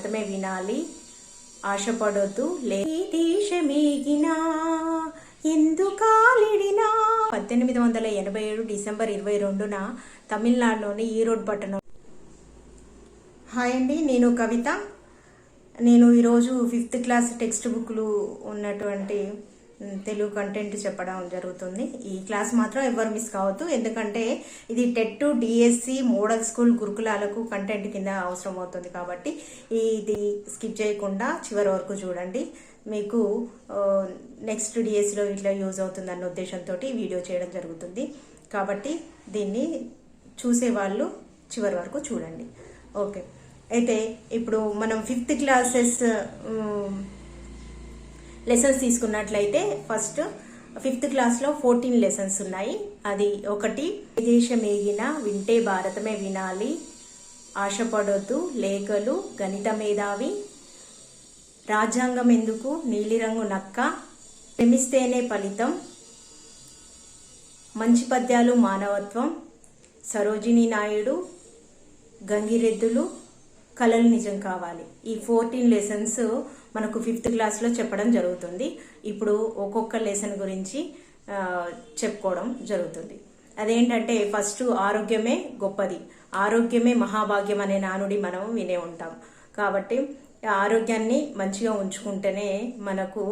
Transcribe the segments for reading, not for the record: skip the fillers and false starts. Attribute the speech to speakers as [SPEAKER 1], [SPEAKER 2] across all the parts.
[SPEAKER 1] భారతమే వినాలి, ఆశపడొద్దు దేశమేగినా ఎందుకాలిడినా. 1887 డిసెంబర్ 22న తమిళనాడులోని ఈరోడ్ పట్టణం. హాయ్ అండి, నేను కవిత. నేను ఈరోజు 5th క్లాస్ టెక్స్ట్ బుక్లు ఉన్నటువంటి తెలుగు కంటెంట్ చెప్పడం జరుగుతుంది. ఈ క్లాస్ మాత్రం ఎవరు మిస్ కావద్దు, ఎందుకంటే ఇది టెట్, డిఎస్సి, మోడల్ స్కూల్, గురుకులాలకు కంటెంట్ కింద అవసరం అవుతుంది. కాబట్టి ఇది స్కిప్ చేయకుండా చివరి వరకు చూడండి. మీకు నెక్స్ట్ డిఎస్సిలో ఇట్లా యూజ్ అవుతుంది అన్న ఉద్దేశంతో వీడియో చేయడం జరుగుతుంది. కాబట్టి దీన్ని చూసేవాళ్ళు చివరి వరకు చూడండి. ఓకే, అయితే ఇప్పుడు మనం 5th క్లాసెస్ లెసన్స్ తీసుకున్నట్లయితే ఫస్ట్ 5th క్లాస్లో 14 లెసన్స్ ఉన్నాయి. అది ఒకటి, దేశమేగిన వింటే భారతమే వినాలి, ఆశపడొద్దు, లేఖలు, గణిత మేధావి, రాజ్యాంగం ఎందుకు, నీలిరంగు నక్క, శ్రమిస్తేనే ఫలితం, మంచి పద్యాలు, మానవత్వం, సరోజినీ నాయుడు, గంగిరెద్దులు, కలలు నిజం కావాలి. ఈ 14 లెసన్స్ మనకు 5th క్లాస్లో చెప్పడం జరుగుతుంది. ఇప్పుడు ఒక్కొక్క లెసన్ గురించి చెప్పుకోవడం జరుగుతుంది. అదేంటంటే ఫస్ట్, ఆరోగ్యమే గొప్పది, ఆరోగ్యమే మహాభాగ్యం అనే నానుడి మనం వినే ఉంటాం. కాబట్టి ఆరోగ్యాన్ని మంచిగా ఉంచుకుంటేనే మనకు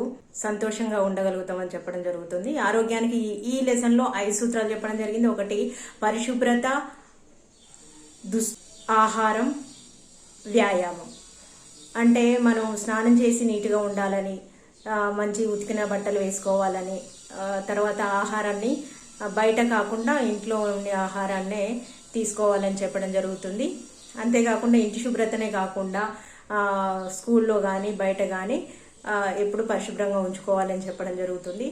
[SPEAKER 1] సంతోషంగా ఉండగలుగుతామని చెప్పడం జరుగుతుంది. ఆరోగ్యానికి ఈ లెసన్లో 5 సూత్రాలు చెప్పడం జరిగింది. ఒకటి, పరిశుభ్రత, ఆహారం, వ్యాయామం. అంటే మనం స్నానం చేసి నీట్గా ఉండాలని, మంచి ఉతికిన బట్టలు వేసుకోవాలని, తర్వాత ఆహారాన్ని బయట కాకుండా ఇంట్లో ఉండే ఆహారాన్నే తీసుకోవాలని చెప్పడం జరుగుతుంది. అంతేకాకుండా ఇంటి శుభ్రతనే కాకుండా స్కూల్లో కానీ బయట కానీ ఎప్పుడు పరిశుభ్రంగా ఉంచుకోవాలని చెప్పడం జరుగుతుంది.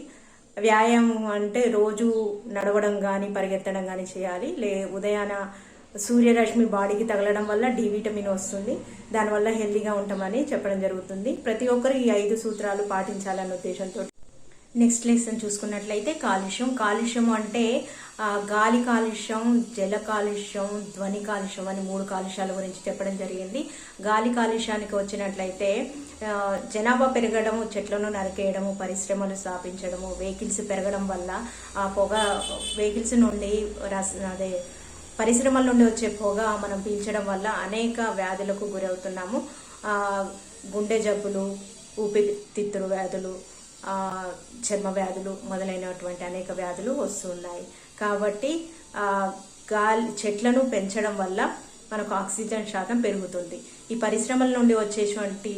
[SPEAKER 1] వ్యాయామం అంటే రోజు నడవడం కానీ పరిగెత్తడం కానీ చేయాలి. ఉదయాన సూర్యరశ్మి బాడీకి తగలడం వల్ల డి విటమిన్ వస్తుంది, దానివల్ల హెల్దీగా ఉంటామని చెప్పడం జరుగుతుంది. ప్రతి ఒక్కరు ఈ 5 సూత్రాలు పాటించాలన్న ఉద్దేశంతో. నెక్స్ట్ లెసన్ చూసుకున్నట్లయితే కాలుష్యం. కాలుష్యం అంటే గాలి కాలుష్యం, జల కాలుష్యం, ధ్వని కాలుష్యం అని 3 కాలుష్యాల గురించి చెప్పడం జరిగింది. గాలి కాలుష్యానికి వచ్చినట్లయితే జనాభా పెరగడము, చెట్లను నరికేయడము, పరిశ్రమలు స్థాపించడము, వెహికల్స్ పెరగడం వల్ల ఆ పొగ, వెహికల్స్ నుండి పరిశ్రమల నుండి వచ్చే పొగ మనం పీల్చడం వల్ల అనేక వ్యాధులకు గురవుతున్నాము. గుండె జబ్బులు, ఊపిరితిత్తులు వ్యాధులు, చర్మ వ్యాధులు మొదలైనటువంటి అనేక వ్యాధులు వస్తున్నాయి. కాబట్టి చెట్లను పెంచడం వల్ల మనకు ఆక్సిజన్ శాతం పెరుగుతుంది. ఈ పరిశ్రమల నుండి వచ్చేటువంటి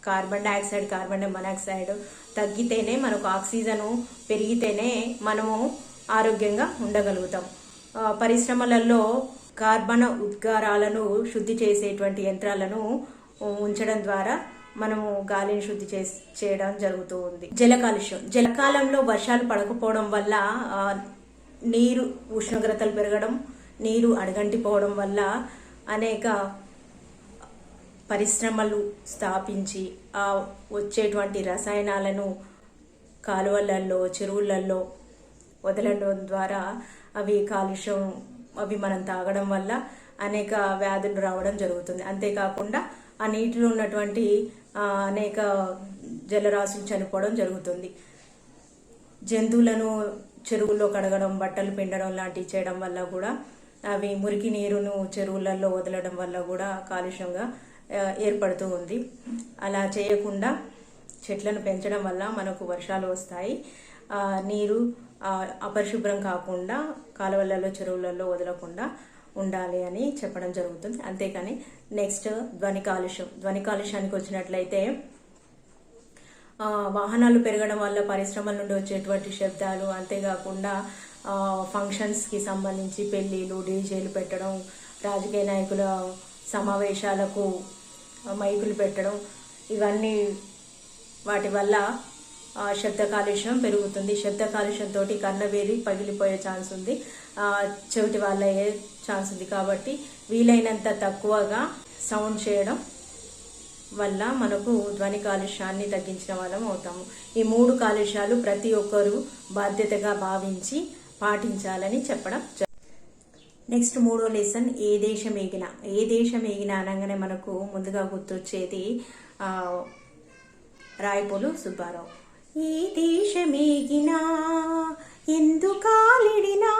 [SPEAKER 1] కార్బన్ డైఆక్సైడ్, కార్బన్ మోనాక్సైడ్ తగ్గితేనే మనకు ఆక్సిజన్ పెరిగితేనే మనము ఆరోగ్యంగా ఉండగలుగుతాం. పరిశ్రమలలో కార్బన్ ఉద్గారాలను శుద్ధి చేసేటువంటి యంత్రాలను ఉంచడం ద్వారా మనము గాలిని శుద్ధి చేయడం జరుగుతూ ఉంది. జల కాలుష్యం. జలకాలంలో వర్షాలు పడకపోవడం వల్ల నీరు ఉష్ణోగ్రతలు పెరగడం, నీరు అడగంటిపోవడం వల్ల అనేక పరిశ్రమలు స్థాపించి వచ్చేటువంటి రసాయనాలను కాలువలలో, చెరువులలో వదలడం ద్వారా అవి కాలుష్యం, అవి మనం తాగడం వల్ల అనేక వ్యాధులు రావడం జరుగుతుంది. అంతేకాకుండా ఆ నీటిలో ఉన్నటువంటి అనేక జలరాశులు చనిపోవడం జరుగుతుంది. జంతువులను చెరువుల్లో కడగడం, బట్టలు పిండడం లాంటివి చేయడం వల్ల కూడా అవి మురికి నీరును చెరువులలో వదలడం వల్ల కూడా కాలుష్యంగా ఏర్పడుతూ ఉంది. అలా చేయకుండా చెట్లను పెంచడం వల్ల మనకు వర్షాలు వస్తాయి. నీరు అపరిశుభ్రం కాకుండా కాలువలలో, చెరువులలో వదలకుండా ఉండాలి అని చెప్పడం జరుగుతుంది. అంతేకాని నెక్స్ట్, ధ్వని కాలుష్యం. ధ్వని కాలుష్యానికి వచ్చినట్లయితే వాహనాలు పెరగడం వల్ల పరిశ్రమల నుండి వచ్చేటువంటి శబ్దాలు, అంతేకాకుండా ఫంక్షన్స్కి సంబంధించి పెళ్ళిళ్ళు, డీజేలు పెట్టడం, రాజకీయ నాయకుల సమావేశాలకు మైకులు పెట్టడం, ఇవన్నీ వాటి వల్ల శబ్ద కాలుష్యం పెరుగుతుంది. శబ్ద కాలుష్యంతో కర్ణవేలి పగిలిపోయే ఛాన్స్ ఉంది, చెవిటి వాళ్ళ అయ్యే ఛాన్స్ ఉంది. కాబట్టి వీలైనంత తక్కువగా సౌండ్ చేయడం వల్ల మనకు ధ్వని కాలుష్యాన్ని తగ్గించిన వాళ్ళం అవుతాము. ఈ 3 కాలుష్యాలు ప్రతి ఒక్కరూ బాధ్యతగా భావించి పాటించాలని చెప్పడం. నెక్స్ట్ మూడో లెసన్ ఏ దేశం ఏగిన. ఏ దేశం ఏగిన అనగానే మనకు ముందుగా గుర్తొచ్చేది రాయపోలు సుబ్బారావు. ఏ దేశమేగినా ఎందుకాలిడినా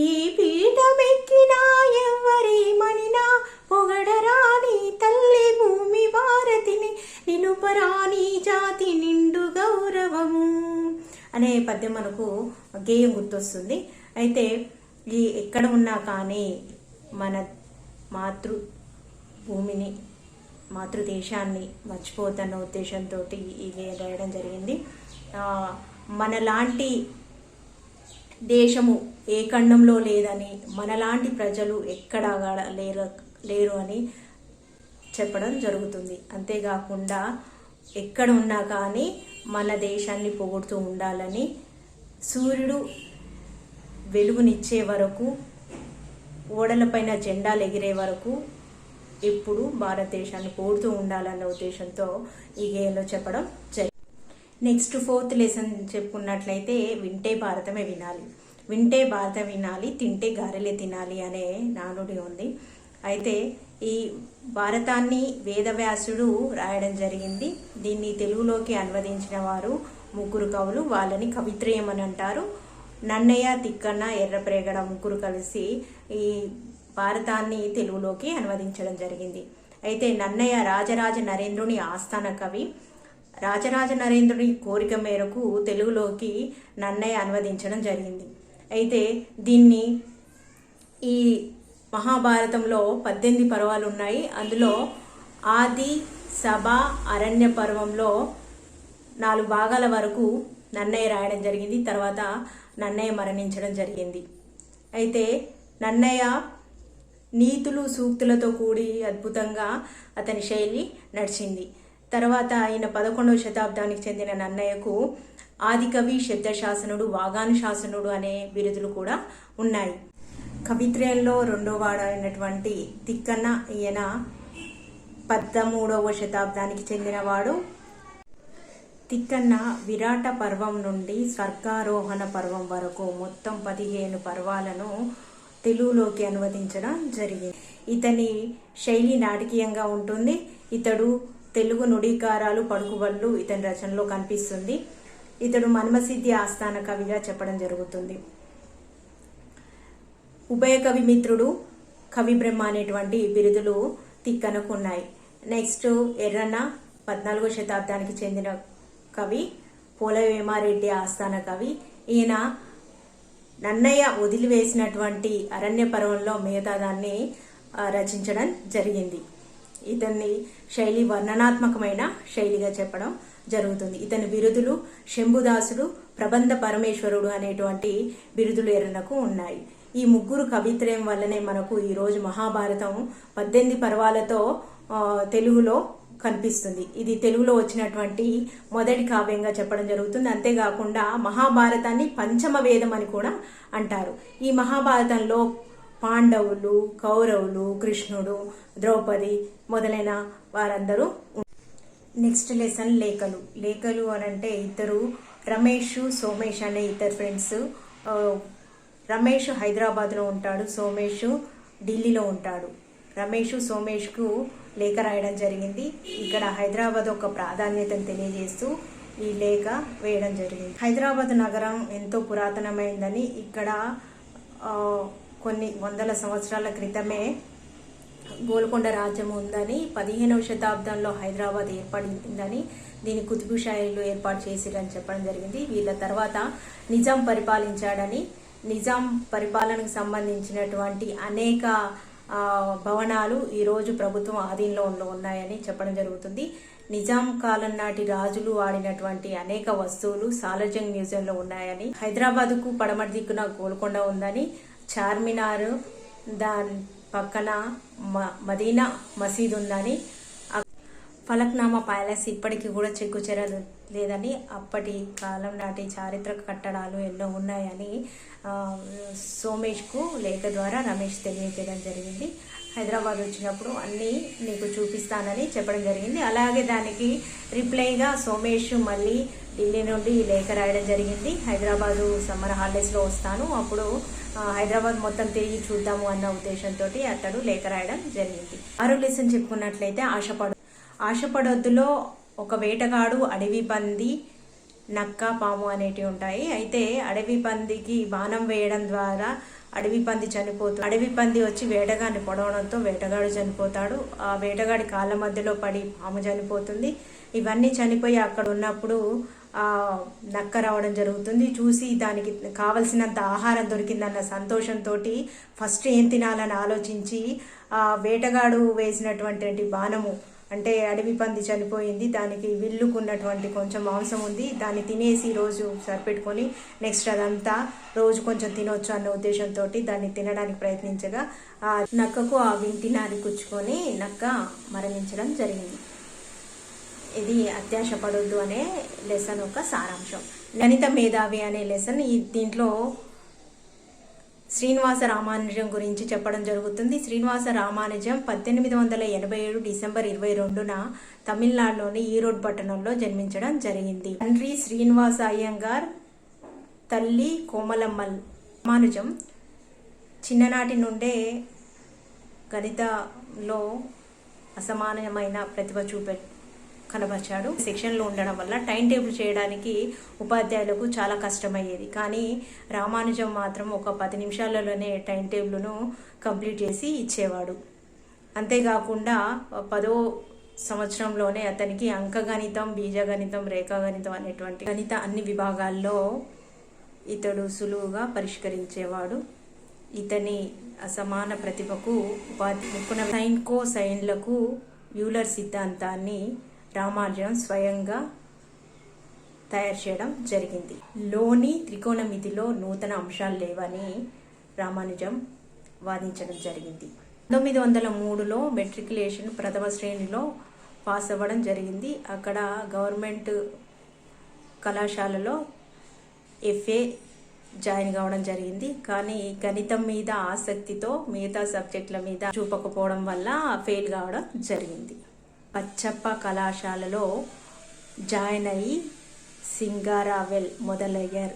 [SPEAKER 1] ఏ పీఠమెక్కినా ఎవరేమనినా పొగడరాని తల్లి భూమి భారతిని నిలుపరాని జాతి నిండు గౌరవము అనే పద్యం మనకు గేయం గుర్తొస్తుంది. అయితే ఈ ఎక్కడ ఉన్నా కానీ మన మాతృభూమిని మాతృదేశాన్ని మర్చిపోతున్న ఉద్దేశంతో ఈ గేయం రాయడం జరిగింది. మనలాంటి దేశము ఏ ఖండంలో లేదని, మనలాంటి ప్రజలు ఎక్కడా లేరు అని చెప్పడం జరుగుతుంది. అంతేకాకుండా ఎక్కడ ఉన్నా కానీ మన దేశాన్ని పొగుడుతూ ఉండాలని, సూర్యుడు వెలుగునిచ్చే వరకు, ఓడలపైన జెండాలు ఎగిరే వరకు ఎప్పుడు భారతదేశాన్ని పొగుడుతూ ఉండాలన్న ఉద్దేశంతో ఈ గేయంలో చెప్పడం జరిగింది. నెక్స్ట్ ఫోర్త్ లెసన్ చెప్పుకున్నట్లయితే వింటే భారతమే వినాలి. వింటే భారతం వినాలి, తింటే గారెలే తినాలి అనే నానుడి ఉంది. అయితే ఈ భారతాన్ని వేదవ్యాసుడు రాయడం జరిగింది. దీన్ని తెలుగులోకి అనువదించిన వారు ముగ్గురు కవులు. వాళ్ళని కవిత్రయం అని అంటారు. నన్నయ్య, తిక్కన్న, ఎర్రప్రేగడ ముగ్గురు కలిసి ఈ భారతాన్ని తెలుగులోకి అనువదించడం జరిగింది. అయితే నన్నయ్య రాజరాజ నరేంద్రుని ఆస్థాన కవి. రాజరాజ నరేంద్రుని కోరిక మేరకు తెలుగులోకి నన్నయ్య అనువదించడం జరిగింది. అయితే దీన్ని ఈ మహాభారతంలో 18 పర్వాలు ఉన్నాయి. అందులో ఆది, సభ, అరణ్య పర్వంలో 4 భాగాల వరకు నన్నయ్య రాయడం జరిగింది. తర్వాత నన్నయ్య మరణించడం జరిగింది. అయితే నన్నయ్య నీతులు సూక్తులతో కూడి అద్భుతంగా అతని శైలి నడిచింది. తర్వాత ఆయన 11వ శతాబ్దానికి చెందిన నన్నయ్యకు ఆదికవి, శబ్దశాసనుడు, వాగానుశాసనుడు అనే బిరుదులు కూడా ఉన్నాయి. కవిత్రయంలో రెండో వాడైనటువంటి తిక్కన్న, ఈయన 13వ శతాబ్దానికి చెందినవాడు. తిక్కన్న విరాట పర్వం నుండి స్వర్గారోహణ పర్వం వరకు మొత్తం 15 పర్వాలను తెలుగులోకి అనువదించడం జరిగింది. ఇతని శైలి నాటకీయంగా ఉంటుంది. ఇతడు తెలుగు నుడికారాలు, పడుకుబళ్ళు ఇతని రచనలో కనిపిస్తుంది. ఇతడు మన్మసిద్ధి ఆస్థాన కవిగా చెప్పడం జరుగుతుంది. ఉభయ కవి మిత్రుడు, కవి బ్రహ్మ అనేటువంటి బిరుదులు తిక్కనకు ఉన్నాయి. నెక్స్ట్ ఎర్రన్న 14వ శతాబ్దానికి చెందిన కవి, పోలవేమారెడ్డి ఆస్థాన కవి. ఈయన నన్నయ్య వదిలివేసినటువంటి అరణ్య పర్వంలో మిగతా దాన్ని రచించడం జరిగింది. ఇతన్ని శైలి వర్ణనాత్మకమైన శైలిగా చెప్పడం జరుగుతుంది. ఇతని బిరుదులు శంభుదాసుడు, ప్రబంధ పరమేశ్వరుడు అనేటువంటి బిరుదులు ఎర్రనకు ఉన్నాయి. ఈ ముగ్గురు కవిత్రయం వల్లనే మనకు ఈరోజు మహాభారతం 18 పర్వాలతో తెలుగులో కనిపిస్తుంది. ఇది తెలుగులో వచ్చినటువంటి మొదటి కావ్యంగా చెప్పడం జరుగుతుంది. అంతేకాకుండా మహాభారతాన్ని పంచమ వేదం అని కూడా అంటారు. ఈ మహాభారతంలో పాండవులు, కౌరవులు, కృష్ణుడు, ద్రౌపది మొదలైన వారందరూ. నెక్స్ట్ లెసన్ లేఖలు. లేఖలు అని అంటే ఇద్దరు రమేష్, సోమేష్ అనే ఇద్దరు ఫ్రెండ్స్. రమేష్ హైదరాబాద్లో ఉంటాడు, సోమేష్ ఢిల్లీలో ఉంటాడు. రమేష్ సోమేష్కు లేఖ రాయడం జరిగింది. ఇక్కడ హైదరాబాద్ ఒక ప్రాధాన్యతను తెలియజేస్తూ ఈ లేఖ వేయడం జరిగింది. హైదరాబాద్ నగరం ఎంతో పురాతనమైందని, ఇక్కడ కొన్ని వందల సంవత్సరాల క్రితమే గోల్కొండ రాజ్యం ఉందని, 15వ శతాబ్దంలో హైదరాబాద్ ఏర్పడిందని, దీని కుతుబుషాహీలు ఏర్పాటు చేసిరని చెప్పడం జరిగింది. వీళ్ళ తర్వాత నిజాం పరిపాలించాడని, నిజాం పరిపాలనకు సంబంధించినటువంటి అనేక భవనాలు ఈరోజు ప్రభుత్వం ఆధీనంలో ఉన్నాయని చెప్పడం జరుగుతుంది. నిజాం కాలం నాటి రాజులు వాడినటువంటి అనేక వస్తువులు సాలార్జంగ్ మ్యూజియంలో ఉన్నాయని, హైదరాబాద్కు పడమటి దిక్కున గోల్కొండ ఉందని, చార్మినార్ దాని పక్కన మదీనా మసీద్ ఉందని, ఫలక్నామా ప్యాలెస్ ఇప్పటికీ కూడా చెక్కుచెరలు లేదని, అప్పటి కాలం నాటి చారిత్రక కట్టడాలు ఎన్నో ఉన్నాయని సోమేష్కు లేఖ ద్వారా రమేష్ తెలియజేయడం జరిగింది. హైదరాబాద్ వచ్చినప్పుడు అన్నీ నీకు చూపిస్తానని చెప్పడం జరిగింది. అలాగే దానికి రిప్లైగా సోమేష్ మళ్ళీ ఢిల్లీ నుండి లేఖ రాయడం జరిగింది. హైదరాబాదు సమ్మర్ హాలిడేస్లో వస్తాను, అప్పుడు హైదరాబాద్ మొత్తం తిరిగి చూద్దాము అన్న ఉద్దేశంతో అతడు లేఖ రాయడం జరిగింది. 6వ లెసన్ చెప్పుకున్నట్లయితే ఆశపడొద్దులో ఒక వేటగాడు, అడవి పంది, నక్క, పాము అనేటివి ఉంటాయి. అయితే అడవి పందికి బాణం వేయడం ద్వారా అడవి పంది చనిపోతుంది. అడవి పంది వచ్చి వేటగాడిని పొడవడంతో వేటగాడు చనిపోతాడు. ఆ వేటగాడి కాళ్ళ మధ్యలో పడి పాము చనిపోతుంది. ఇవన్నీ చనిపోయి అక్కడ ఉన్నప్పుడు నక్క రావడం జరుగుతుంది. చూసి దానికి కావలసినంత ఆహారం దొరికిందన్న సంతోషంతో ఫస్ట్ ఏం తినాలని ఆలోచించి ఆ వేటగాడు వేసినటువంటి బాణము, అంటే అడవి పంది చనిపోయింది, దానికి విల్లుకున్నటువంటి కొంచెం మాంసం ఉంది, దాన్ని తినేసి రోజు సరిపెట్టుకొని నెక్స్ట్ అదంతా రోజు కొంచెం తినొచ్చు అన్న ఉద్దేశంతో దాన్ని తినడానికి ప్రయత్నించగా ఆ నక్కకు ఆ వింటినారి కుచ్చుకొని నక్క మరణించడం జరిగింది. ఇది అత్యాశ పడొద్దు అనే లెసన్ యొక్క సారాంశం. గణిత మేధావి అనే లెసన్. దీంట్లో శ్రీనివాస రామానుజం గురించి చెప్పడం జరుగుతుంది. శ్రీనివాస రామానుజం 1887 డిసెంబర్ 22న తమిళనాడులోని ఈరోడ్ పట్టణంలో జన్మించడం జరిగింది. తండ్రి శ్రీనివాస అయ్యంగార్, తల్లి కోమలమ్మల్. రామానుజం చిన్ననాటి నుండే గణితంలో అసమానమైన ప్రతిభ కనబరిచాడు. సెక్షన్లో ఉండడం వల్ల టైం టేబుల్ చేయడానికి ఉపాధ్యాయులకు చాలా కష్టమయ్యేది. కానీ రామానుజం మాత్రం ఒక 10 నిమిషాలలోనే టైం టేబుల్ను కంప్లీట్ చేసి ఇచ్చేవాడు. అంతేకాకుండా 10వ సంవత్సరంలోనే అతనికి అంకగణితం, బీజగణితం, రేఖాగణితం అనేటువంటి గణిత అన్ని విభాగాల్లో ఇతడు సులువుగా పరిష్కరించేవాడు. ఇతని అసమాన ప్రతిభకు ఉపాధి సైన్ కో సైన్లకు యూలర్ సిద్ధాంతాన్ని రామానుజం స్వయంగా తయారు చేయడం జరిగింది. లోని త్రికోణమితిలో నూతన అంశాలు లేవని రామానుజం వాదించడం జరిగింది. 1903లో మెట్రికులేషన్ ప్రథమ శ్రేణిలో పాస్ అవ్వడం జరిగింది. అక్కడ గవర్నమెంట్ కళాశాలలో FA జాయిన్ కావడం జరిగింది. కానీ గణితం మీద ఆసక్తితో మిగతా సబ్జెక్టుల మీద చూపకపోవడం వల్ల ఫెయిల్ కావడం జరిగింది. పచ్చప్ప కళాశాలలో జాయిన్ అయ్యి సింగారావెల్ మొదలయ్యర్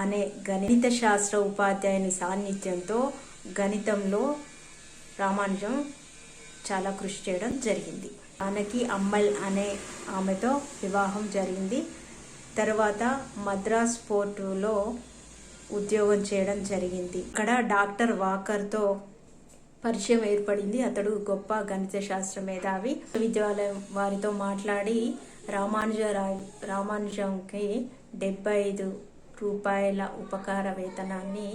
[SPEAKER 1] అనే గణిత శాస్త్ర ఉపాధ్యాయుని సాన్నిధ్యంతో గణితంలో రామానుజం చాలా కృషి చేయడం జరిగింది. ఆమెకి అమ్మల్ అనే ఆమెతో వివాహం జరిగింది. తర్వాత మద్రాస్ పోర్టులో ఉద్యోగం చేయడం జరిగింది. ఇక్కడ డాక్టర్ వాకర్తో పరిచయం ఏర్పడింది. అతడు గొప్ప గణిత శాస్త్ర మేధావి. విశ్వవిద్యాలయం వారితో మాట్లాడి రామానుజంకి 75 రూపాయల ఉపకార వేతనాన్ని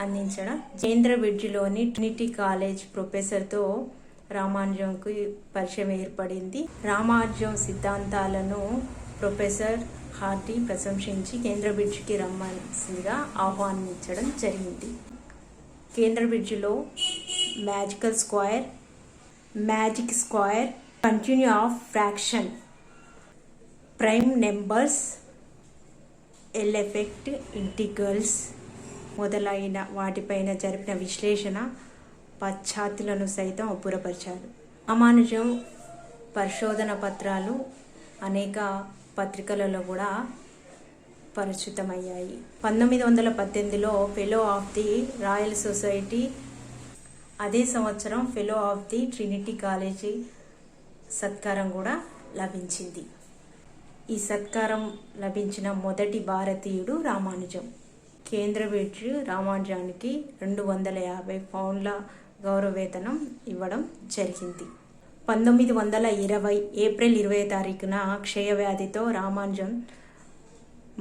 [SPEAKER 1] అందించడం. కేంద్రబ్రిడ్జిలోని ట్రినిటీ కాలేజ్ ప్రొఫెసర్తో రామానుజంకి పరిచయం ఏర్పడింది. రామానుజం సిద్ధాంతాలను ప్రొఫెసర్ హార్టీ ప్రశంసించి కేంద్రబ్రిడ్జికి రమ్మనిగా ఆహ్వానించడం జరిగింది. కేంద్రబ్రిడ్జిలో magic square, continue of fraction, prime numbers, effect, integrals మొదలైన వాటిపైన జరిపిన విశ్లేషణ పాశ్చాత్యులను సైతం అబ్బురపరిచారు. రామానుజం పరిశోధన పత్రాలు అనేక పత్రికలలో కూడా పరిచితమయ్యాయి. 1918లో fellow of the Royal Society, అదే సంవత్సరం fellow of the Trinity College సత్కారం కూడా లభించింది. ఈ సత్కారం లభించిన మొదటి భారతీయుడు రామానుజం. కేంద్రబ్రిడ్జ్ రామానుజానికి 250 పౌండ్ల గౌరవ వేతనం ఇవ్వడం జరిగింది. 1920 ఏప్రిల్ 20వ తారీఖున క్షయవ్యాధితో రామానుజం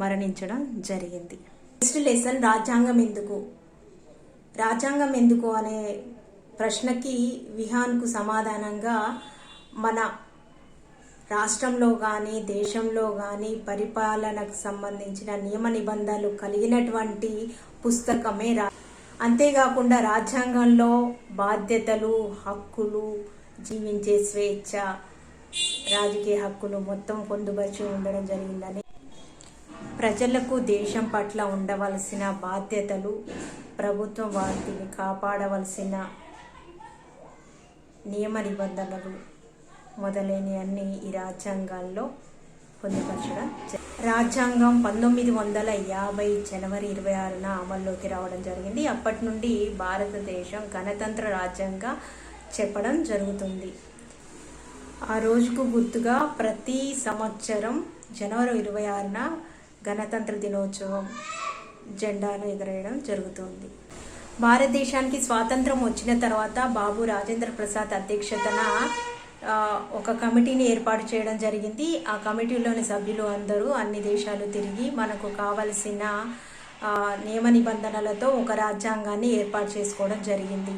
[SPEAKER 1] మరణించడం జరిగింది. నెక్స్ట్ లెసన్ రాజ్యాంగం ఎందుకు. రాజ్యాంగం ఎందుకు అనే ప్రశ్నకి విహాన్కు సమాధానంగా మన రాష్ట్రంలో కానీ దేశంలో కానీ పరిపాలనకు సంబంధించిన నియమ నిబంధనలు కలిగినటువంటి పుస్తకమే అంతేకాకుండా రాజ్యాంగంలో బాధ్యతలు, హక్కులు, జీవించే స్వేచ్ఛ, రాజకీయ హక్కులు మొత్తం పొందుపరిచి ఉండడం జరిగిందని, ప్రజలకు దేశం పట్ల ఉండవలసిన బాధ్యతలు, ప్రభుత్వం వాటిని కాపాడవలసిన నియమ నిబంధనలు మొదలైనవన్నీ ఈ రాజ్యాంగాల్లో పొందుపరచడం. రాజ్యాంగం 1950 జనవరి 26న అమల్లోకి రావడం జరిగింది. అప్పటి నుండి భారతదేశం గణతంత్ర రాజ్యంగా చెప్పడం జరుగుతుంది. ఆ రోజుకు గుర్తుగా ప్రతి సంవత్సరం జనవరి 26న గణతంత్ర దినోత్సవం జెండాను ఎగరేయడం జరుగుతుంది. భారతదేశానికి స్వాతంత్రం వచ్చిన తర్వాత బాబు రాజేంద్ర ప్రసాద్ అధ్యక్షతన ఒక కమిటీని ఏర్పాటు చేయడం జరిగింది. ఆ కమిటీలోని సభ్యులు అందరూ అన్ని దేశాలు తిరిగి మనకు కావలసిన నియమ నిబంధనలతో ఒక రాజ్యాంగాన్ని ఏర్పాటు చేసుకోవడం జరిగింది.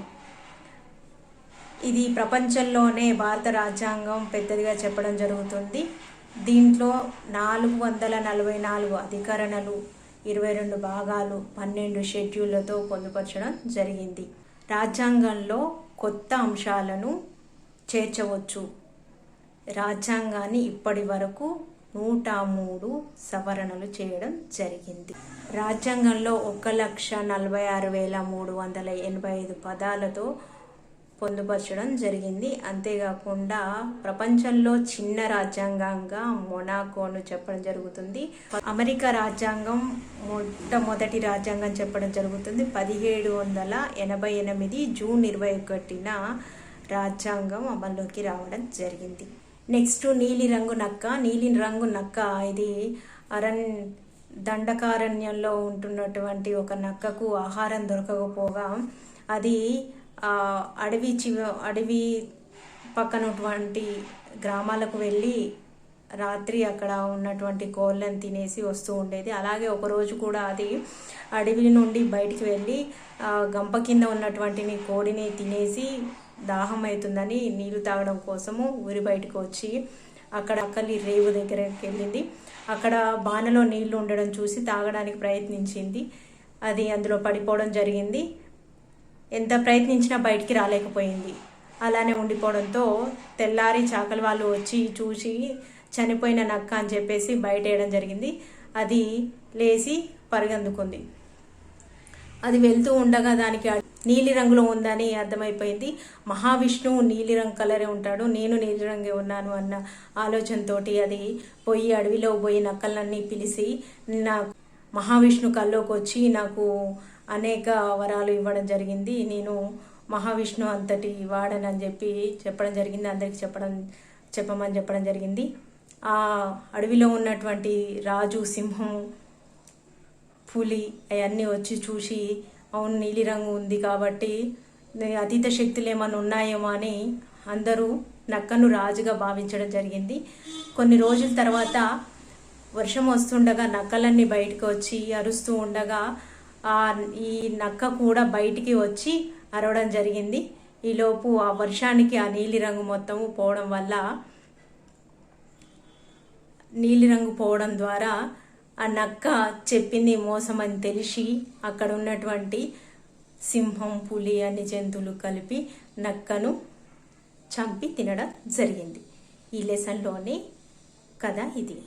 [SPEAKER 1] ఇది ప్రపంచంలోనే భారత రాజ్యాంగం పెద్దదిగా చెప్పడం జరుగుతుంది. దీంట్లో 444 అధికరణలు, 22 భాగాలు, 12 షెడ్యూళ్లతో పొందుపరచడం జరిగింది. రాజ్యాంగంలో కొత్త అంశాలను చేర్చవచ్చు. రాజ్యాంగాన్ని ఇప్పటి వరకు 103 సవరణలు చేయడం జరిగింది. రాజ్యాంగంలో 1,46,385 పదాలతో పొందుపరచడం జరిగింది. అంతేకాకుండా ప్రపంచంలో చిన్న రాజ్యాంగంగా మొనాకోను చెప్పడం జరుగుతుంది. అమెరికా రాజ్యాంగం మొట్టమొదటి రాజ్యాంగం చెప్పడం జరుగుతుంది. 1788 జూన్ 21న రాజ్యాంగం అమల్లోకి రావడం జరిగింది. నెక్స్ట్ నీలిరంగు నక్క. నీలిరంగు నక్క ఇది దండకారణ్యంలో ఉంటున్నటువంటి ఒక నక్కకు ఆహారం దొరకకపోగా అది అడవి పక్కనటువంటి గ్రామాలకు వెళ్ళి రాత్రి అక్కడ ఉన్నటువంటి కోళ్ళను తినేసి వస్తూ ఉండేది. అలాగే ఒకరోజు కూడా అది అడవి నుండి బయటికి వెళ్ళి గంప కింద ఉన్నటువంటి కోడిని తినేసి దాహం అవుతుందని నీళ్లు తాగడం కోసము ఊరి బయటకు వచ్చి అక్కడ అక్కలి రేవు దగ్గరికి వెళ్ళింది. అక్కడ బాణలో నీళ్లు ఉండడం చూసి తాగడానికి ప్రయత్నించింది. అది అందులో పడిపోవడం జరిగింది. ఎంత ప్రయత్నించినా బయటికి రాలేకపోయింది. అలానే ఉండిపోవడంతో తెల్లారి చాకలి వాళ్ళు వచ్చి చూసి చనిపోయిన నక్క అని చెప్పేసి బయట వేయడం జరిగింది. అది లేచి పరిగెందుకుంది. అది వెళ్తూ ఉండగా దానికి నీలి రంగులో ఉందని అర్థమైపోయింది. మహావిష్ణువు నీలిరంగు కలరే ఉంటాడు, నేను నీలిరంగే ఉన్నాను అన్న ఆలోచనతోటి అది పోయి అడవిలో పోయి నక్కలన్నీ పిలిచి నా మహావిష్ణు కల్లోకి వచ్చి నాకు అనేక వరాలు ఇవ్వడం జరిగింది, నేను మహావిష్ణు అంతటి వాడనని చెప్పడం జరిగింది. అందరికి చెప్పమని చెప్పడం జరిగింది. ఆ అడవిలో ఉన్నటువంటి రాజు, సింహం, పులి అవన్నీ వచ్చి చూసి అవును నీలిరంగు ఉంది కాబట్టి అతీత శక్తులు ఏమైనా ఉన్నాయేమో అని అందరూ నక్కను రాజుగా భావించడం జరిగింది. కొన్ని రోజుల తర్వాత వర్షం వస్తుండగా నక్కలన్నీ బయటకు వచ్చి అరుస్తూ ఉండగా ఈ నక్క కూడా బయటికి వచ్చి అరవడం జరిగింది. ఈలోపు ఆ వర్షానికి ఆ నీలిరంగు మొత్తము పోవడం వల్ల నీలిరంగు పోవడం ద్వారా ఆ నక్క చెప్పింది మోసం అని తెలిసి అక్కడ ఉన్నటువంటి సింహం, పులి అన్ని జంతువులు కలిపి నక్కను చంపి తినడం జరిగింది. ఈ లెసన్లోని కథ ఇది.